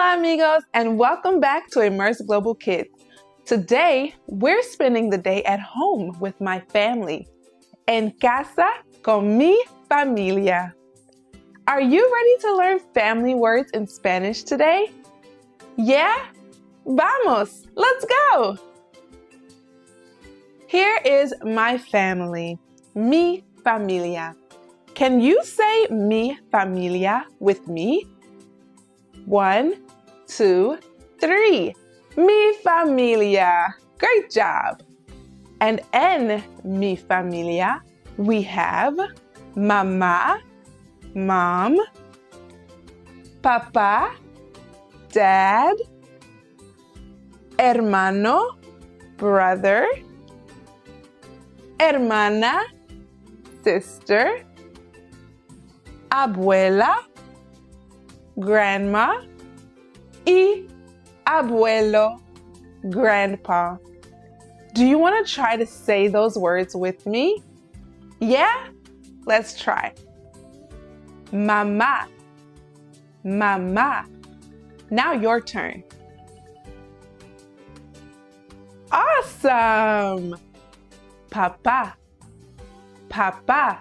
Hola amigos, and welcome back to Immersed Global Kidz. Today, we're spending the day at home with my family. En casa con mi familia. Are you ready to learn family words in Spanish today? Yeah? Vamos, let's go! Here is my family, mi familia. Can you say mi familia with me? 1, 2, 3. Mi familia. Great job. And en mi familia, we have Mamá, mom, Papá, dad, Hermano, brother, Hermana, sister, Abuela, grandma, y Abuelo, grandpa. Do you want to try to say those words with me? Yeah? Let's try. Mamá, mamá. Now your turn. Awesome! Papá, papá.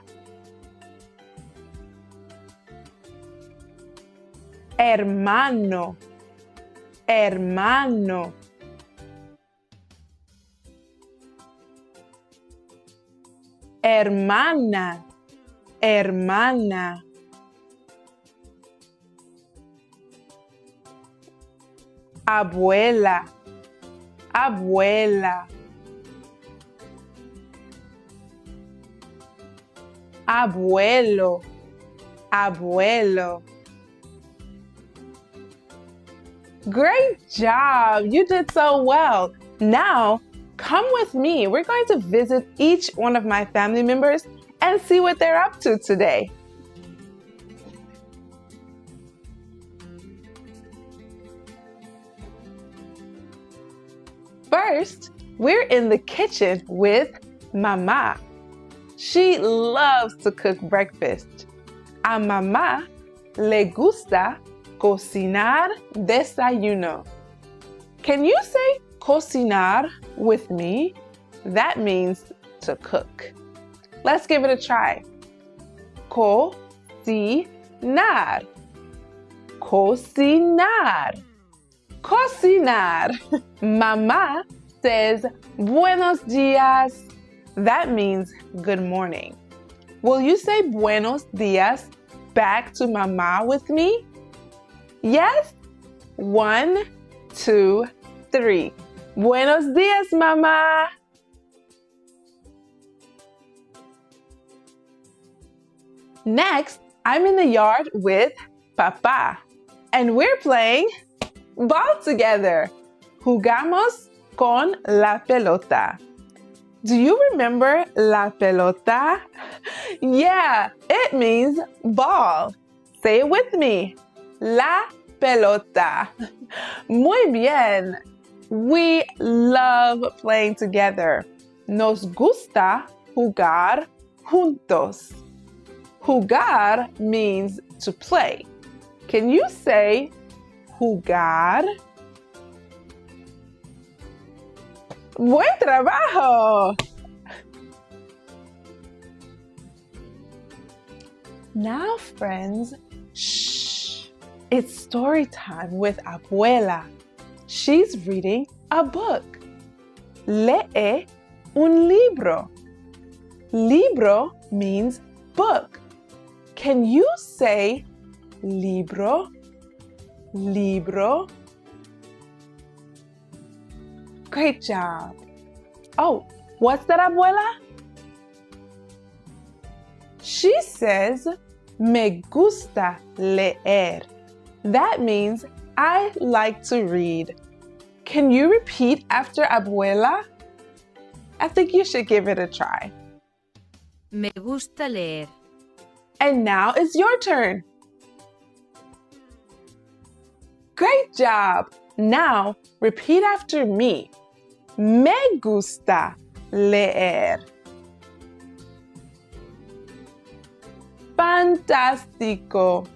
Hermano, hermano. Hermana, hermana. Abuela, abuela. Abuelo, abuelo. Great job! You did so well. Now, come with me. We're going to visit each one of my family members and see what they're up to today. First, we're in the kitchen with Mamá. She loves to cook breakfast. A Mamá le gusta cocinar desayuno. Can you say cocinar with me? That means to cook. Let's give it a try. Cocinar. Cocinar. Cocinar. Mamá says buenos días. That means good morning. Will you say buenos días back to Mamá with me? Yes? 1, 2, 3. Buenos días, Mamá. Next, I'm in the yard with Papá, and we're playing ball together. Jugamos con la pelota. Do you remember la pelota? Yeah, it means ball. Say it with me. La pelota. Muy bien. We love playing together. Nos gusta jugar juntos. Jugar means to play. Can you say jugar? Buen trabajo! Now, friends, shh. It's story time with Abuela. She's reading a book. Lee un libro. Libro means book. Can you say libro? Libro? Great job. Oh, what's that, Abuela? She says, me gusta leer. That means I like to read. Can you repeat after Abuela? I think you should give it a try. Me gusta leer. And now it's your turn. Great job. Now repeat after me. Me gusta leer. Fantástico.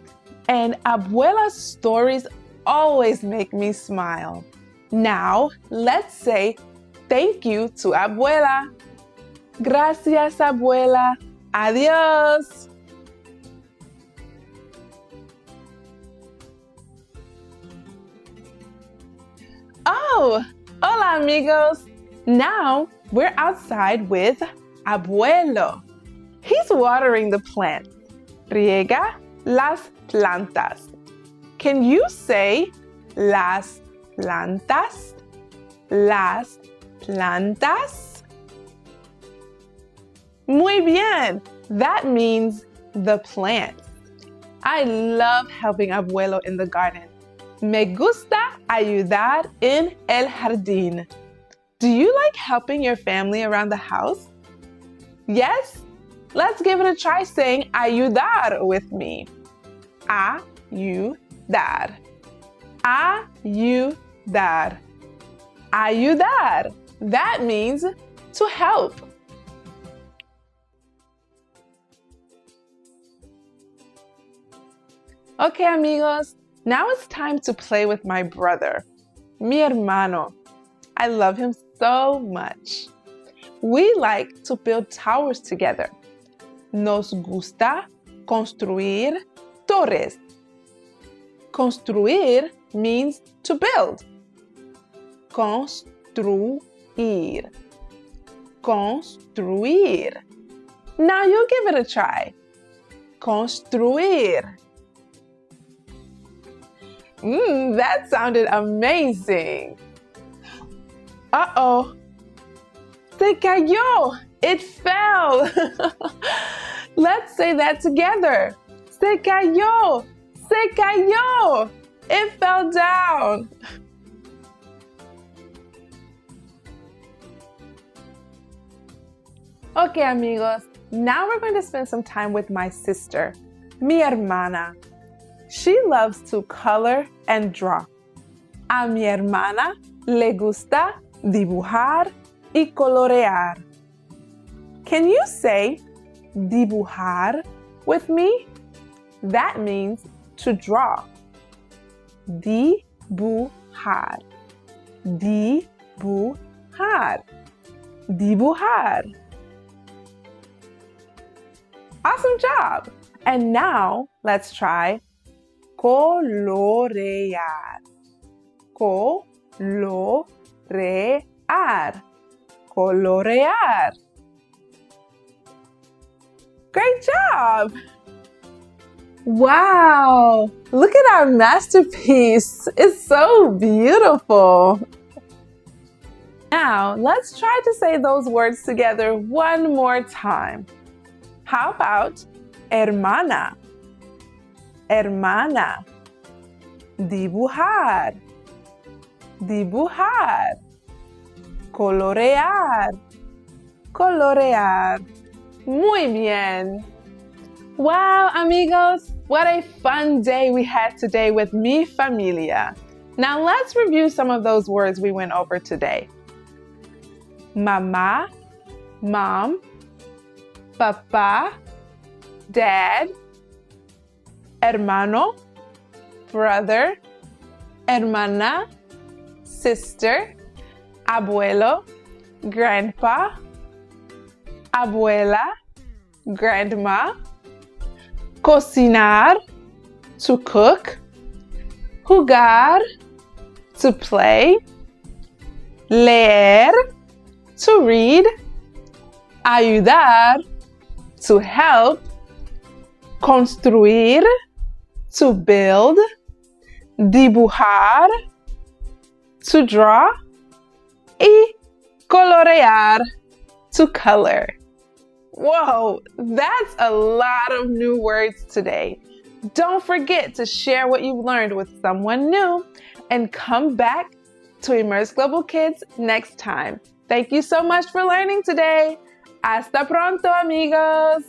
And Abuela's stories always make me smile. Now, let's say thank you to Abuela. Gracias, Abuela. Adiós. Oh, hola amigos. Now we're outside with Abuelo. He's watering the plants. Riega las plantas. Can you say las plantas? Las plantas? Muy bien. That means the plants. I love helping Abuelo in the garden. Me gusta ayudar en el jardín. Do you like helping your family around the house? Yes? Let's give it a try saying ayudar with me. Ayudar. Ayudar. Ayudar. That means to help. Okay, amigos. Now it's time to play with my brother, mi hermano. I love him so much. We like to build towers together. Nos gusta construir torres. Construir means to build. Construir. Construir. Now you give it a try. Construir. That sounded amazing. Uh-oh. Se cayó. It fell. Let's say that together. Se cayó. Se cayó. It fell down. Okay, amigos. Now we're going to spend some time with my sister, mi hermana. She loves to color and draw. A mi hermana le gusta dibujar y colorear. Can you say dibujar with me? That means to draw. Dibujar. Dibujar. Dibujar. Awesome job! And now let's try colorear. Colorear. Colorear. Great job! Wow! Look at our masterpiece. It's so beautiful. Now, let's try to say those words together one more time. How about hermana? Hermana. Dibujar. Dibujar. Colorear. Colorear. Muy bien. Wow, amigos, what a fun day we had today with mi familia. Now let's review some of those words we went over today. Mamá, mom. Papá, dad. Hermano, brother. Hermana, sister. Abuelo, grandpa. Abuela, grandma. Cocinar, to cook. Jugar, to play. Leer, to read. Ayudar, to help. Construir, to build. Dibujar, to draw. Y colorear, to color. Whoa, that's a lot of new words today. Don't forget to share what you've learned with someone new and come back to Immersed Global Kidz next time. Thank you so much for learning today. Hasta pronto, amigos.